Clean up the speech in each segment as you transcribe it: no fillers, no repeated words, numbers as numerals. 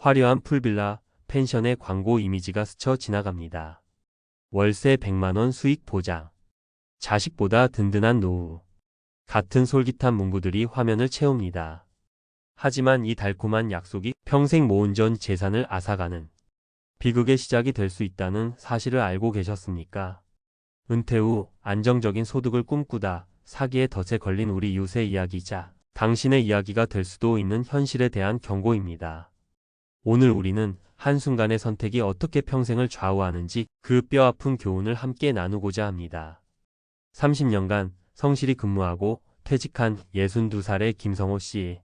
화려한 풀빌라, 펜션의 광고 이미지가 스쳐 지나갑니다. 월세 100만원 수익 보장. 자식보다 든든한 노후. 같은 솔깃한 문구들이 화면을 채웁니다. 하지만 이 달콤한 약속이 평생 모은 전 재산을 앗아가는 비극의 시작이 될 수 있다는 사실을 알고 계셨습니까? 은퇴 후 안정적인 소득을 꿈꾸다 사기의 덫에 걸린 우리 이웃의 이야기이자 당신의 이야기가 될 수도 있는 현실에 대한 경고입니다. 오늘 우리는 한순간의 선택이 어떻게 평생을 좌우하는지 그 뼈아픈 교훈을 함께 나누고자 합니다. 30년간 성실히 근무하고 퇴직한 62살의 김성호 씨.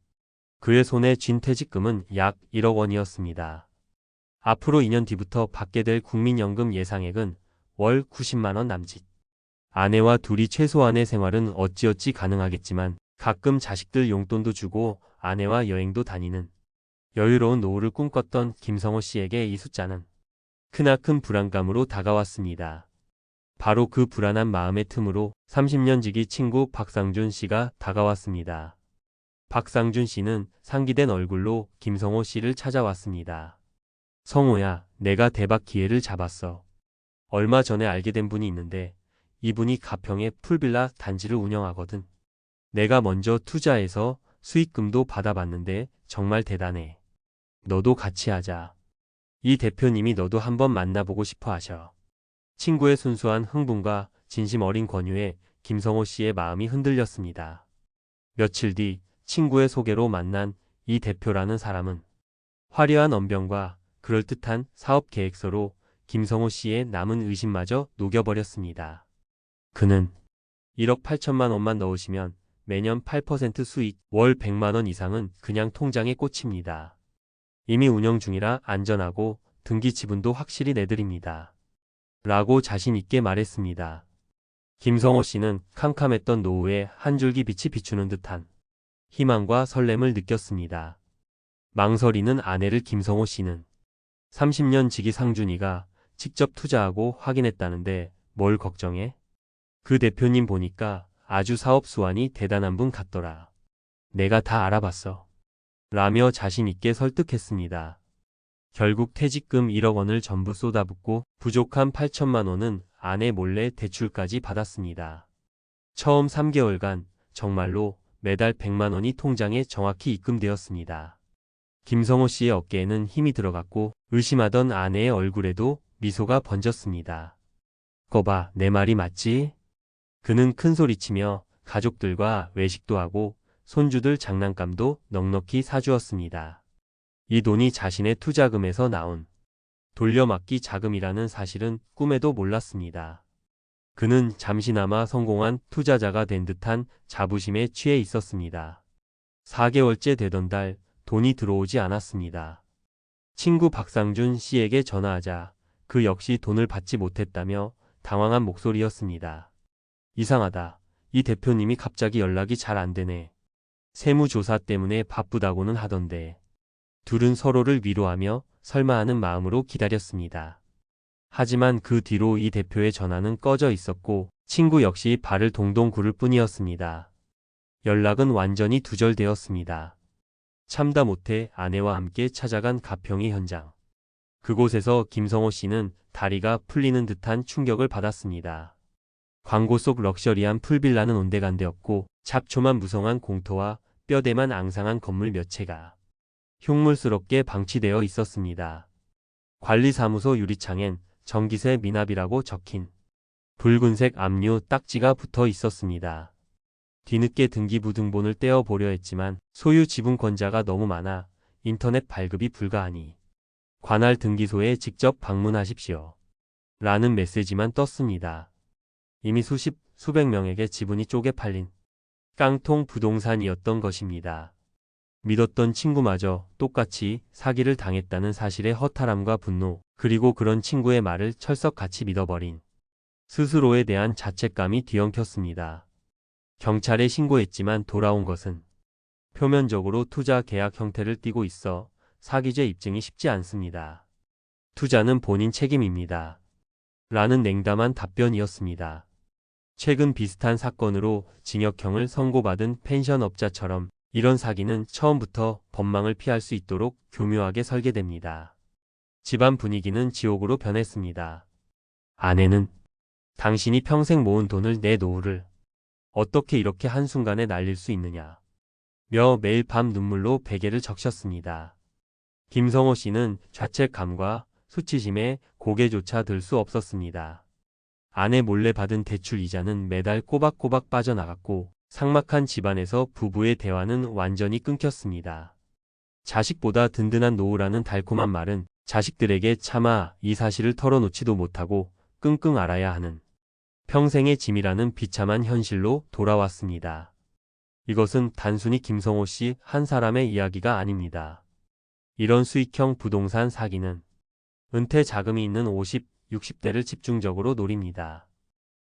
그의 손에 쥔 퇴직금은 약 1억 원이었습니다. 앞으로 2년 뒤부터 받게 될 국민연금 예상액은 월 90만 원 남짓. 아내와 둘이 최소한의 생활은 어찌어찌 가능하겠지만 가끔 자식들 용돈도 주고 아내와 여행도 다니는 여유로운 노후를 꿈꿨던 김성호 씨에게 이 숫자는 크나큰 불안감으로 다가왔습니다. 바로 그 불안한 마음의 틈으로 30년 지기 친구 박상준 씨가 다가왔습니다. 박상준 씨는 상기된 얼굴로 김성호 씨를 찾아왔습니다. 성호야, 내가 대박 기회를 잡았어. 얼마 전에 알게 된 분이 있는데 이분이 가평에 풀빌라 단지를 운영하거든. 내가 먼저 투자해서 수익금도 받아봤는데 정말 대단해. 너도 같이 하자. 이 대표님이 너도 한번 만나보고 싶어 하셔. 친구의 순수한 흥분과 진심 어린 권유에 김성호 씨의 마음이 흔들렸습니다. 며칠 뒤 친구의 소개로 만난 이 대표라는 사람은 화려한 언변과 그럴듯한 사업 계획서로 김성호 씨의 남은 의심마저 녹여버렸습니다. 그는 1억 8천만 원만 넣으시면 매년 8% 수익, 월 100만 원 이상은 그냥 통장에 꽂힙니다. 이미 운영 중이라 안전하고 등기 지분도 확실히 내드립니다. 라고 자신 있게 말했습니다. 김성호 씨는 캄캄했던 노후에 한 줄기 빛이 비추는 듯한 희망과 설렘을 느꼈습니다. 망설이는 아내를 김성호 씨는 30년 지기 상준이가 직접 투자하고 확인했다는데 뭘 걱정해? 그 대표님 보니까 아주 사업 수완이 대단한 분 같더라. 내가 다 알아봤어. 라며 자신 있게 설득했습니다. 결국 퇴직금 1억 원을 전부 쏟아붓고 부족한 8천만 원은 아내 몰래 대출까지 받았습니다. 처음 3개월간 정말로 매달 100만 원이 통장에 정확히 입금되었습니다. 김성호 씨의 어깨에는 힘이 들어갔고 의심하던 아내의 얼굴에도 미소가 번졌습니다. 거봐, 내 말이 맞지? 그는 큰 소리치며 가족들과 외식도 하고 손주들 장난감도 넉넉히 사주었습니다. 이 돈이 자신의 투자금에서 나온 돌려막기 자금이라는 사실은 꿈에도 몰랐습니다. 그는 잠시나마 성공한 투자자가 된 듯한 자부심에 취해 있었습니다. 4개월째 되던 달 돈이 들어오지 않았습니다. 친구 박상준 씨에게 전화하자 그 역시 돈을 받지 못했다며 당황한 목소리였습니다. 이상하다. 이 대표님이 갑자기 연락이 잘 안 되네. 세무조사 때문에 바쁘다고는 하던데. 둘은 서로를 위로하며 설마 하는 마음으로 기다렸습니다. 하지만 그 뒤로 이 대표의 전화는 꺼져 있었고 친구 역시 발을 동동 구를 뿐이었습니다. 연락은 완전히 두절되었습니다. 참다 못해 아내와 함께 찾아간 가평의 현장. 그곳에서 김성호 씨는 다리가 풀리는 듯한 충격을 받았습니다. 광고 속 럭셔리한 풀빌라는 온데간데없고 잡초만 무성한 공터와 뼈대만 앙상한 건물 몇 채가 흉물스럽게 방치되어 있었습니다. 관리사무소 유리창엔 전기세 미납이라고 적힌 붉은색 압류 딱지가 붙어 있었습니다. 뒤늦게 등기부 등본을 떼어보려 했지만 소유 지분권자가 너무 많아 인터넷 발급이 불가하니 관할 등기소에 직접 방문하십시오. 라는 메시지만 떴습니다. 이미 수백 명에게 지분이 쪼개 팔린 깡통 부동산이었던 것입니다. 믿었던 친구마저 똑같이 사기를 당했다는 사실의 허탈함과 분노, 그리고 그런 친구의 말을 철석같이 믿어버린 스스로에 대한 자책감이 뒤엉켰습니다. 경찰에 신고했지만 돌아온 것은 표면적으로 투자 계약 형태를 띠고 있어 사기죄 입증이 쉽지 않습니다. 투자는 본인 책임입니다. 라는 냉담한 답변이었습니다. 최근 비슷한 사건으로 징역형을 선고받은 펜션업자처럼 이런 사기는 처음부터 법망을 피할 수 있도록 교묘하게 설계됩니다. 집안 분위기는 지옥으로 변했습니다. 아내는 당신이 평생 모은 돈을 내 노후를 어떻게 이렇게 한순간에 날릴 수 있느냐 며 매일 밤 눈물로 베개를 적셨습니다. 김성호 씨는 자책감과 수치심에 고개조차 들 수 없었습니다. 아내 몰래 받은 대출 이자는 매달 꼬박꼬박 빠져나갔고 삭막한 집안에서 부부의 대화는 완전히 끊겼습니다. 자식보다 든든한 노후라는 달콤한 말은 자식들에게 차마 이 사실을 털어놓지도 못하고 끙끙 앓아야 하는 평생의 짐이라는 비참한 현실로 돌아왔습니다. 이것은 단순히 김성호 씨 한 사람의 이야기가 아닙니다. 이런 수익형 부동산 사기는 은퇴 자금이 있는 50, 60대를 집중적으로 노립니다.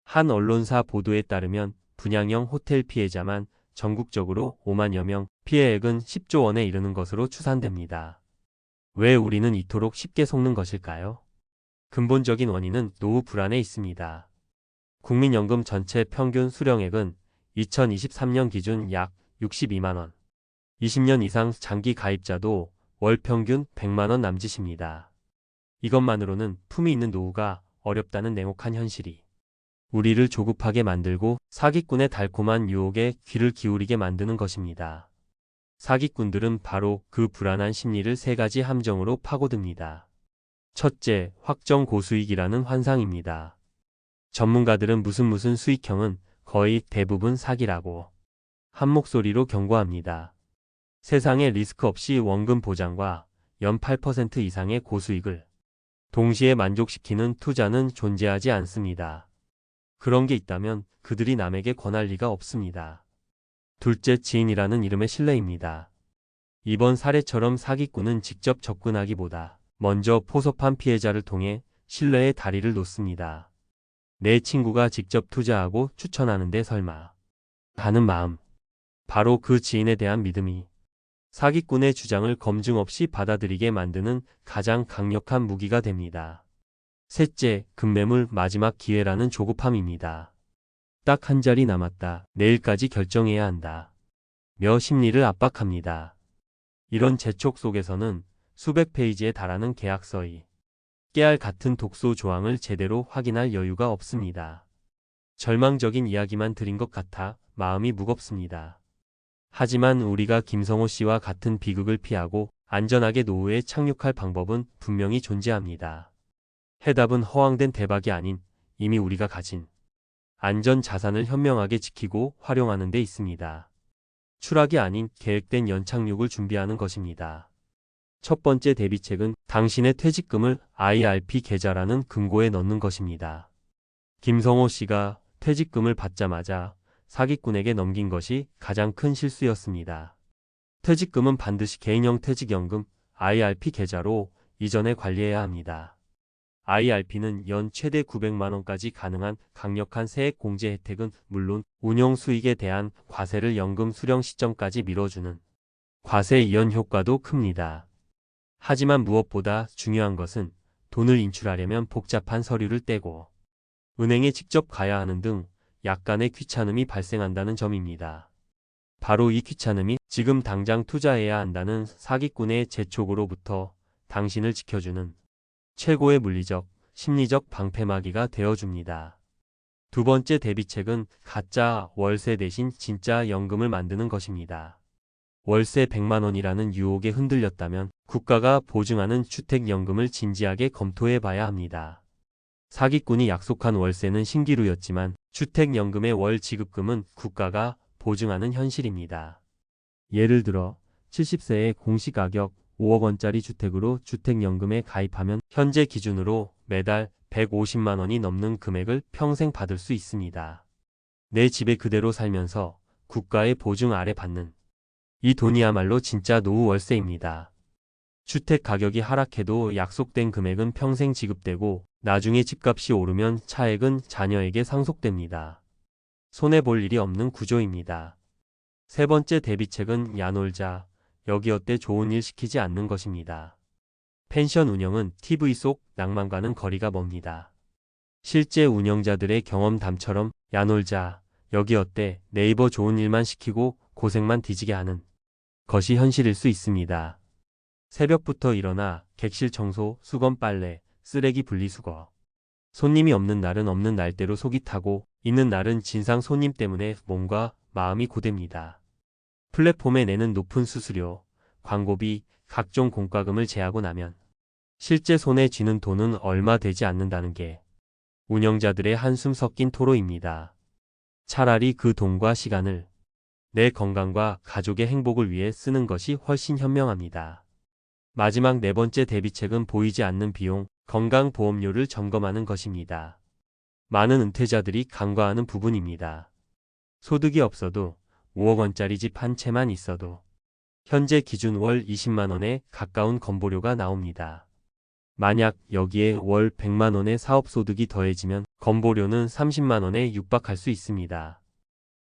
한 언론사 보도에 따르면 분양형 호텔 피해자만 전국적으로 5만여 명, 피해액은 10조 원에 이르는 것으로 추산됩니다. 왜 우리는 이토록 쉽게 속는 것일까요? 근본적인 원인은 노후 불안에 있습니다. 국민연금 전체 평균 수령액은 2023년 기준 약 62만 원. 20년 이상 장기 가입자도 월 평균 100만 원 남짓입니다. 이것만으로는 품이 있는 노후가 어렵다는 냉혹한 현실이 우리를 조급하게 만들고 사기꾼의 달콤한 유혹에 귀를 기울이게 만드는 것입니다. 사기꾼들은 바로 그 불안한 심리를 세 가지 함정으로 파고듭니다. 첫째, 확정 고수익이라는 환상입니다. 전문가들은 무슨 수익형은 거의 대부분 사기라고 한 목소리로 경고합니다. 세상에 리스크 없이 원금 보장과 연 8% 이상의 고수익을 동시에 만족시키는 투자는 존재하지 않습니다. 그런 게 있다면 그들이 남에게 권할 리가 없습니다. 둘째, 지인이라는 이름의 신뢰입니다. 이번 사례처럼 사기꾼은 직접 접근하기보다 먼저 포섭한 피해자를 통해 신뢰의 다리를 놓습니다. 내 친구가 직접 투자하고 추천하는데 설마 하는 마음. 바로 그 지인에 대한 믿음이 사기꾼의 주장을 검증 없이 받아들이게 만드는 가장 강력한 무기가 됩니다. 셋째, 급매물 마지막 기회라는 조급함입니다. 딱 한 자리 남았다. 내일까지 결정해야 한다. 며 심리를 압박합니다. 이런 재촉 속에서는 수백 페이지에 달하는 계약서이 깨알 같은 독소 조항을 제대로 확인할 여유가 없습니다. 절망적인 이야기만 드린 것 같아 마음이 무겁습니다. 하지만 우리가 김성호 씨와 같은 비극을 피하고 안전하게 노후에 착륙할 방법은 분명히 존재합니다. 해답은 허황된 대박이 아닌 이미 우리가 가진 안전 자산을 현명하게 지키고 활용하는 데 있습니다. 추락이 아닌 계획된 연착륙을 준비하는 것입니다. 첫 번째 대비책은 당신의 퇴직금을 IRP 계좌라는 금고에 넣는 것입니다. 김성호 씨가 퇴직금을 받자마자 사기꾼에게 넘긴 것이 가장 큰 실수였습니다. 퇴직금은 반드시 개인형 퇴직연금 IRP 계좌로 이전에 관리해야 합니다. IRP는 연 최대 900만 원까지 가능한 강력한 세액 공제 혜택은 물론 운용 수익에 대한 과세를 연금 수령 시점까지 미뤄주는 과세 이연 효과도 큽니다. 하지만 무엇보다 중요한 것은 돈을 인출하려면 복잡한 서류를 떼고 은행에 직접 가야 하는 등 약간의 귀찮음이 발생한다는 점입니다. 바로 이 귀찮음이 지금 당장 투자해야 한다는 사기꾼의 재촉으로부터 당신을 지켜주는 최고의 물리적, 심리적 방패막이가 되어줍니다. 두 번째 대비책은 가짜 월세 대신 진짜 연금을 만드는 것입니다. 월세 100만 원이라는 유혹에 흔들렸다면 국가가 보증하는 주택연금을 진지하게 검토해 봐야 합니다. 사기꾼이 약속한 월세는 신기루였지만 주택연금의 월 지급금은 국가가 보증하는 현실입니다. 예를 들어 70세에 공시가격 5억 원짜리 주택으로 주택연금에 가입하면 현재 기준으로 매달 150만 원이 넘는 금액을 평생 받을 수 있습니다. 내 집에 그대로 살면서 국가의 보증 아래 받는 이 돈이야말로 진짜 노후 월세입니다. 주택 가격이 하락해도 약속된 금액은 평생 지급되고 나중에 집값이 오르면 차액은 자녀에게 상속됩니다. 손해볼 일이 없는 구조입니다. 세 번째 대비책은 야놀자, 여기 어때 좋은 일 시키지 않는 것입니다. 펜션 운영은 TV 속 낭만과는 거리가 멉니다. 실제 운영자들의 경험담처럼 야놀자, 여기 어때 네이버 좋은 일만 시키고 고생만 뒤지게 하는 것이 현실일 수 있습니다. 새벽부터 일어나 객실 청소, 수건 빨래, 쓰레기 분리수거. 손님이 없는 날은 없는 날대로 속이 타고 있는 날은 진상 손님 때문에 몸과 마음이 고됩니다. 플랫폼에 내는 높은 수수료, 광고비, 각종 공과금을 제하고 나면 실제 손에 쥐는 돈은 얼마 되지 않는다는 게 운영자들의 한숨 섞인 토로입니다. 차라리 그 돈과 시간을 내 건강과 가족의 행복을 위해 쓰는 것이 훨씬 현명합니다. 마지막 네 번째 대비책은 보이지 않는 비용, 건강보험료를 점검하는 것입니다. 많은 은퇴자들이 간과하는 부분입니다. 소득이 없어도 5억 원짜리 집 한 채만 있어도 현재 기준 월 20만 원에 가까운 건보료가 나옵니다. 만약 여기에 월 100만 원의 사업소득이 더해지면 건보료는 30만 원에 육박할 수 있습니다.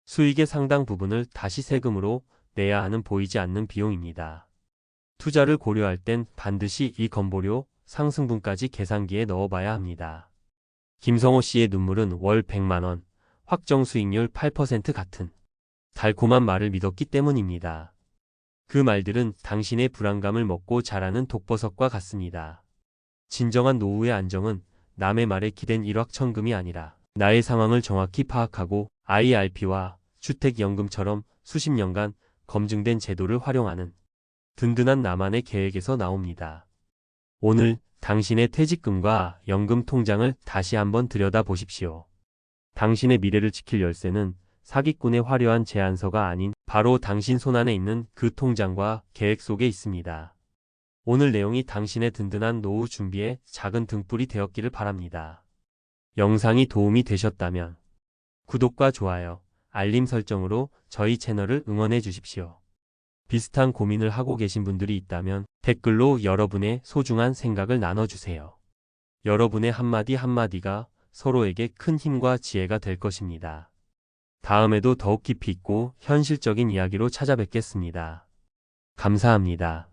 수익의 상당 부분을 다시 세금으로 내야 하는 보이지 않는 비용입니다. 투자를 고려할 땐 반드시 이 건보료 상승분까지 계산기에 넣어봐야 합니다. 김성호 씨의 눈물은 월 100만 원, 확정 수익률 8% 같은 달콤한 말을 믿었기 때문입니다. 그 말들은 당신의 불안감을 먹고 자라는 독버섯과 같습니다. 진정한 노후의 안정은 남의 말에 기댄 일확천금이 아니라 나의 상황을 정확히 파악하고 IRP와 주택연금처럼 수십 년간 검증된 제도를 활용하는 든든한 나만의 계획에서 나옵니다. 오늘 당신의 퇴직금과 연금 통장을 다시 한번 들여다보십시오. 당신의 미래를 지킬 열쇠는 사기꾼의 화려한 제안서가 아닌 바로 당신 손안에 있는 그 통장과 계획 속에 있습니다. 오늘 내용이 당신의 든든한 노후 준비에 작은 등불이 되었기를 바랍니다. 영상이 도움이 되셨다면 구독과 좋아요, 알림 설정으로 저희 채널을 응원해 주십시오. 비슷한 고민을 하고 계신 분들이 있다면 댓글로 여러분의 소중한 생각을 나눠주세요. 여러분의 한마디 한마디가 서로에게 큰 힘과 지혜가 될 것입니다. 다음에도 더욱 깊이 있고 현실적인 이야기로 찾아뵙겠습니다. 감사합니다.